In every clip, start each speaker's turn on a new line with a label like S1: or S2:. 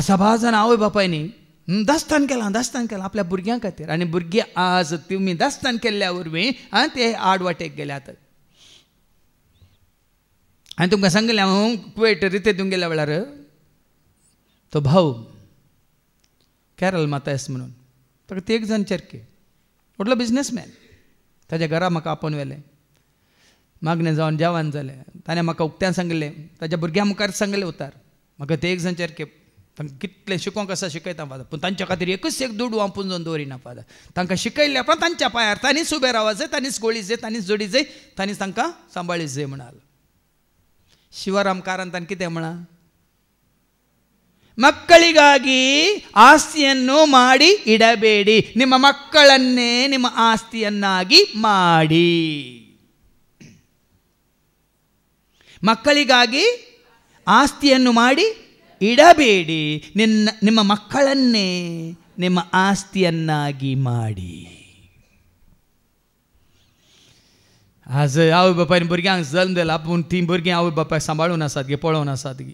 S1: साबार जाण आवय बापायनी दास्तान केलां आपल्या भुरग्यां खातीर आनी भुरगीं आज तुमी दास्तान केल्ल्या वरवीं ते आडवाटेक गेल्यात. हांवें तुमकां सांगलें हांव कुवेट रितेतून गेल्या वेळार तो भाऊ कॅरल मातायस म्हणून ताका 3 जाण चेरके व्हडलो बिझनेसमॅन ताच्या घरा म्हाका आपोवन व्हेलें मागणें जावन जेवण जालें ताणें म्हाका उक्त्यान सांगलें ताच्या भुरग्यां मुखार सांगलें उतार म्हाका ते 1 जाण चेरके तांकां कितलें शिकोवंक आसा शिकयता फादर पूण तांच्या खातीर एकूच एक दूड वांपून जावन दवरिना फादर तांकां शिकयल्या उपरांत तांच्या पांयार तांणीच उबें रावत जाय तांणीच गोळी जाय तांणीच जोडी जाय तांणीच तांकां सांबाळीत जाय म्हणाल. ಶಿವರಾಮ್ ಕಾರಂತನ್ ಕಿತೆ ಮಣ ಮಕ್ಕಳಿಗಾಗಿ ಆಸ್ತಿಯನ್ನು ಮಾಡಿ ಇಡಬೇಡಿ ನಿಮ್ಮ ಮಕ್ಕಳನ್ನೇ ನಿಮ್ಮ ಆಸ್ತಿಯನ್ನಾಗಿ ಮಾಡಿ. ಮಕ್ಕಳಿಗಾಗಿ ಆಸ್ತಿಯನ್ನು ಮಾಡಿ ಇಡಬೇಡಿ ನಿಮ್ಮ ಮಕ್ಕಳನ್ನೇ ನಿಮ್ಮ ಆಸ್ತಿಯನ್ನಾಗಿ ಮಾಡಿ. आज आवय बापायन भुरग्यांक जल्म दिला पूण ती भुरगीं आवय बापायक सांबाळून आसात गे पळोवन आसात गे.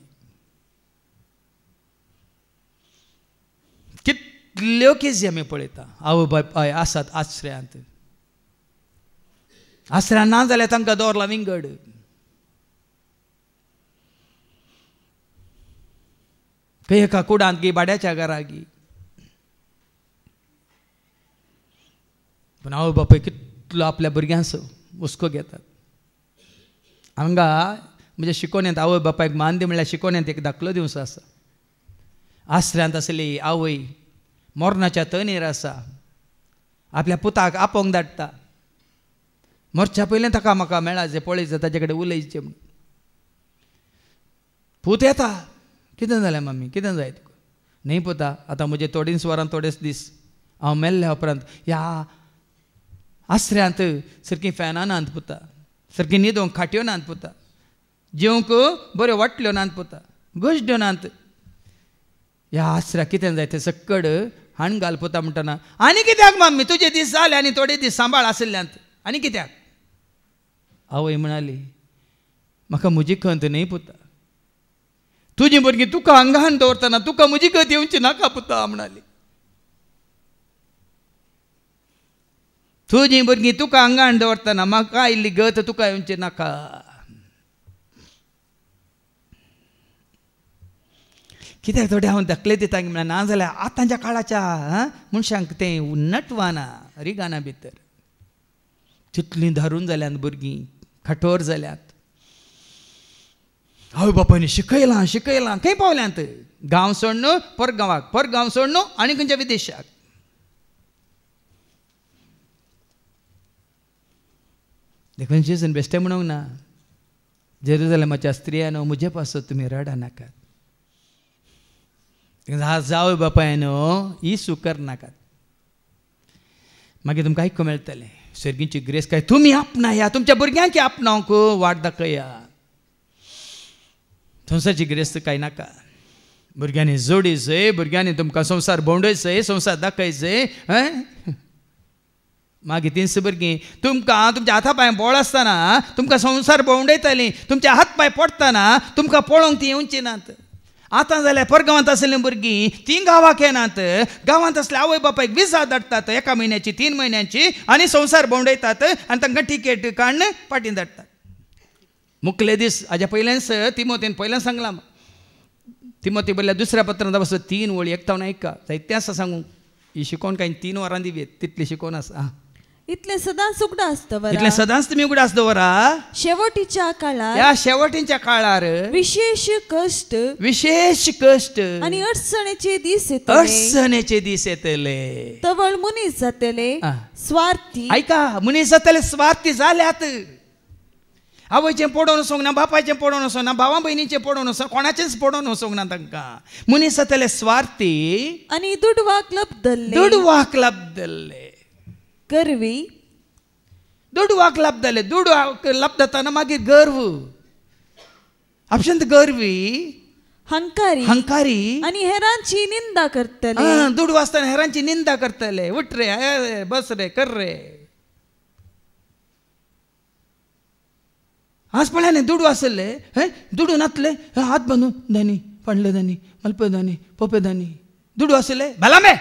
S1: कितल्यो केसी आमी पळयता आवय बापाय आसात आश्रयांत ना जाल्यार तांकां दवरला विंगड. खंय एका कुडांत गी भाड्याच्या घराक गी पूण आवय बापाय कितलो आपल्या भुरग्यांचो हुस्को घेतात. हांगा म्हणजे शिकोवण्यांत आवय बापायक मान दी म्हणल्यार शिकोवण्यांत एक दाखलो दिवचो आसा. आश्रयांत आसली आवय मरणाच्या तणेर आसा आपल्या पुताक आपोवंक धाडटा मरच्या पयलें ताका म्हाका मेळाचें पळयचें ताचे कडेन उलयचें म्हूण. पूत येता कितें जालें मम्मी कितें जाय तुका न्ही पुता आतां म्हजे थोडींच वरां थोडेच दीस हांव मेल्ल्या उपरांत ह्या आश्रयांत सारकी फॅनां नात पुता सारकी न्हिदोवंक खाट्यो नात पुता जेवंक बऱ्यो वाटल्यो नात पुता गोश्ट्यो नात. ह्या आश्रयाक कितें जाय तें सक्कड हाण घाल पुता म्हणटना आनी कित्याक मम्मी तुजे दीस जाले आनी थोडे दीस सांबाळ आशिल्ल्यांत आनी कित्याक. आवय म्हणाली म्हाका म्हजी खंत न्ही पुता तुजी भुरगीं तुका आंगान दवरतना तुका म्हजी गत येवची नाका पुता म्हणाली. तुजी भुरगीं तुका आंगान दवरतना म्हाका आयिल्ली गत तुका येवची नाका. कित्याक थोडे हांव धाकले दिता म्हळ्यार ना जाल्यार आतांच्या काळाच्या मनशांक तें नटवाना रिगाना भितर तितलीं धारून जाल्यात भुरगीं कठोर जाल्यात. आवय बापायनी शिकयलां खंय पावल्यांत गांव सोडून परगांवाक परगांव सोडून आनी खंयच्या विदेशाक. देखून जेजून बेश्टें म्हणूंक ना जेरुसलेमाच्या स्त्रियानो म्हजे पासत तुमी रडा नाकात आवय बापायनो ही सुकर नाकात मागीर तुमकां आयकूंक मेळटलें सर्गीची ग्रेस काय तुमी आपणाया तुमच्या भुरग्यांक आपणावंक वाट दाखया. संवसारची ग्रेस कांय नाका भुरग्यांनी जोडीचय भुरग्यांनी तुमकां संवसार भोंवडयचय संवसार दाखयचय. मागीर तीच भुरगीं तुमकां तुमच्या हाता पांय बोळ आसतना तुमकां संवसार भोंवडयतालीं तुमच्या हात पांय पडटना तुमकां पळोवंक ती येवची नात. आतां जाल्यार परगांवांत आसलीं भुरगीं तीं गांवांक येनात गांवांत असल्या आवय बापायक विजा धाडटात 1 म्हयन्याची 3 म्हयन्यांची आनी संवसार भोंवडयतात आनी तांकां टिकेट काडून पाटीन धाडटात. मुखले दीस हाज्या पयलेंच तिमोथेन पयलें सांगलां तिमोथी बरयल्या दुसऱ्या पत्रांत बस 3 वळी एकतावन आयका जायतें आसा सांगूंक ही शिकोवन कांय 3 वरां दिवेत तितली शिकोवन आसा.
S2: इतले सदांच उगडां आसता
S1: इतले सदांच तुमी उगडां आसता वरा
S2: शेवटीच्या काळार
S1: ह्या शेवटीच्या काळार
S2: विशेष कष्ट
S1: आनी
S2: अडचणेचे दीस
S1: येतले.
S2: तवळ मनीस जातले स्वार्थी
S1: ऐका मनीस जातले स्वार्थी जाल्यात. आवयचें पडोवन वचोंक ना बापायचें पडोवन वचोंक ना भावां भयणीचें पडोवन वचोंक कोणाचेंच पडोवन वचोंक ना तांकां. मनीस जातले स्वार्थी
S2: आनी दुडवाक लबदल्ले गर्वी
S1: दुडवाक लाभताले दुडवाक लाभताना मागीर गर्व आपशंत गर्वी
S2: हंकारी आनी हेरांची निंदा करतले.
S1: दुडवा आसतना हेरांची निंदा करतले उठ रे बस रे कर रे. आज पळय न्ही दुडू आसले दुडू नातले हात बांदून दानी ಪಂಡ್ಲದಾನಿ ಮಲ್ಪದಾನಿ ಪೋಪೆದಾನಿ ದುಡ್ಡು ಅಸಲೇ ಬಲಮೆ